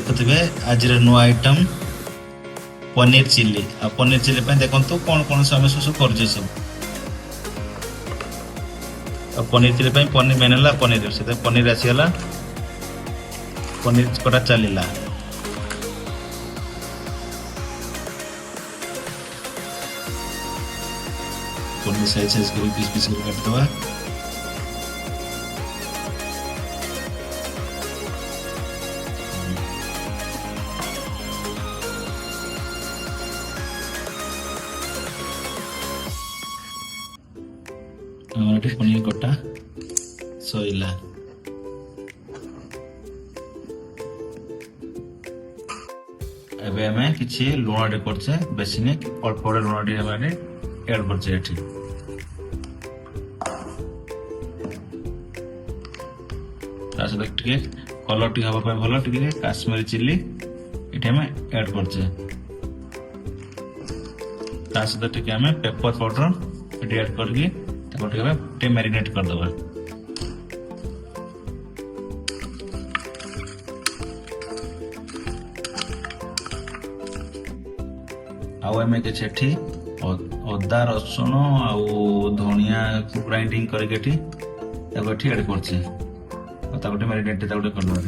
देखुवे आज नुआ item paneer chilli आ paneer chilli देखो कौन कौन सब सब कर सब पनीर चिल्ली पनीर मेन है पनीर से पनीर आसीगला पनीर कटा चलला पनीर साइज साइज कर पीस पीस कर काटदवा पनीर कटा सैला एबे किछि लुण रे करछे बेसी ने अल्प लुण रे माने ऐड करछे एठी तास टिके कलर टी हवा पे भलो टिके काश्मीरी चिल्ली एठी हम ऐड करछे तास टिके हम पेपर पाउडर एठी ऐड करके टे मैरिनेट कर दबा आउ एमे के छेठी अदा रसुण आउ धनिया ग्राइंडिंग करके एठी ताको एठी ऐड करछे ताको टे मैरिनेट ताको कर दबा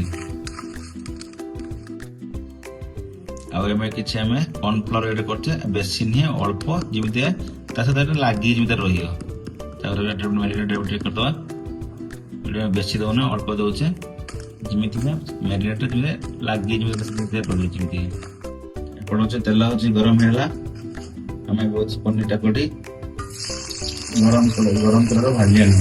आउ एमे किछि हमें कॉर्नफ्लोर ऐड करछे बेसी नहीं अल्प जिमिते ता साथ लागी जिमिते रहियो मैरिनेट करदे बेसी दौन अल्प दौचे जमी मैरिनेट लगे जमी एपटे तेल हूँ गरम है आम पनीर टाकटी गरम तेल भाजी आने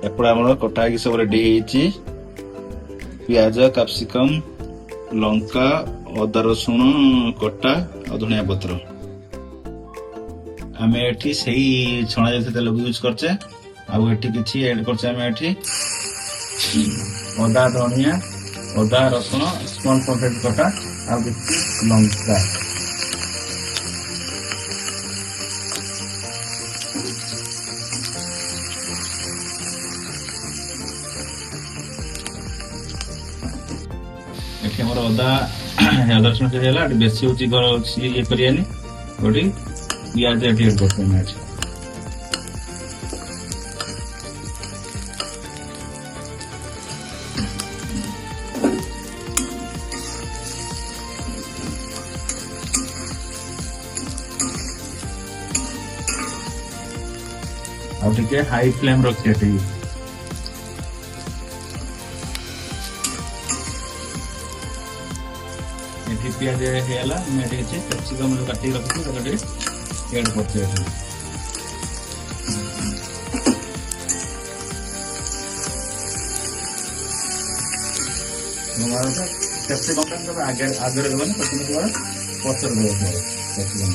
एपटे आम कटा सब रेडी पियाज कैप्सिकम लंका अदा रसुण कटा और धनिया पत्र आम एठी सही छणा जाते तेल यूज करचे आउ एठी किछि ऐड करचे आम एठी अदा धनिया अदा रसुण स्मॉल क्वांटिटी कटा आ किछि लंका हमर अदा रसुण है बेसी हूँ ये करियानी गोटी पियाज ऐड करते हैं हाई फ्लेम रखिए पियाज है कैप्सिकम काटिक रखी ऐड करते कैप्सिकम आगे आगे देवानी पचर देव कैप्सिकम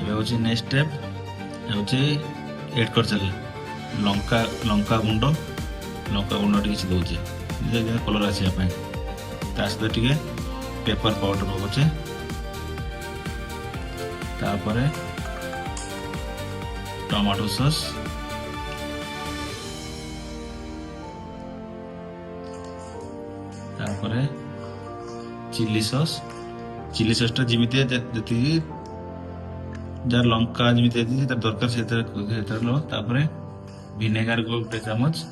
हूँ नेक्स्ट स्टेप हूँ ऐड कर चल लंका लंका गुंड टी दौचे कलर आसापी सहित टे पेपर पाउडर पकाचे तापर टमाटो सॉस तापर चिल्ली सॉस टा जमी जी जार लंका जमी दरकार से विनेगार गोटे चामच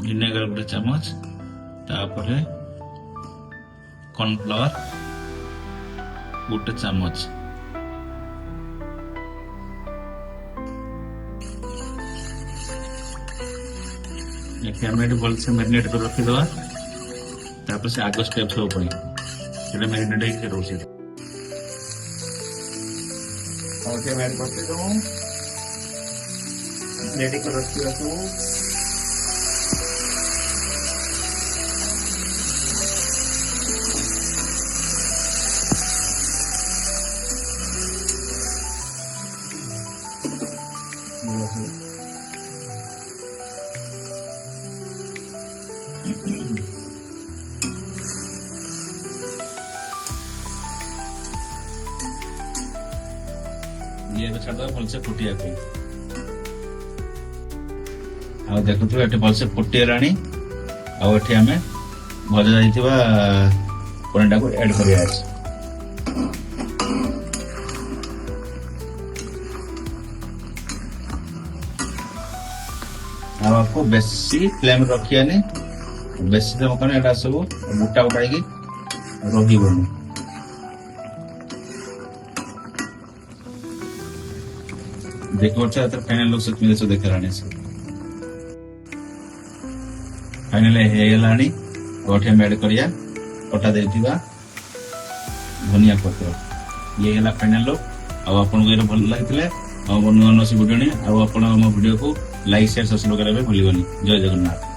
विनेगर गोटे चामच तापर कॉर्नफ्लावर गोटे चामच भलसे मैरिनेट कर रखीदे तापर से आग स्टेप सब मैरिनेट रोचे और से ऐड करते जाऊँ रेडी कर रखी रखूँ ये छाड़ भलसे फुटिया आ देखु ये भलसे फुटीगला आठे आम भजा जाइए पनीर को एड कर आपको बेसी फ्लेम रखियानी बेसी फ्लेम करना सब गोटा गोटा रही देखिए फाइनल लुक से देखा फाइनल होटे ऐड करिया कटा देथिबा धनिया पत्र ये फाइनल लुक आपन भल लगी वीडियो आ वीडियो को लाइक शेयर सब्सक्राइब करने भूलिबनी। जय जगन्नाथ।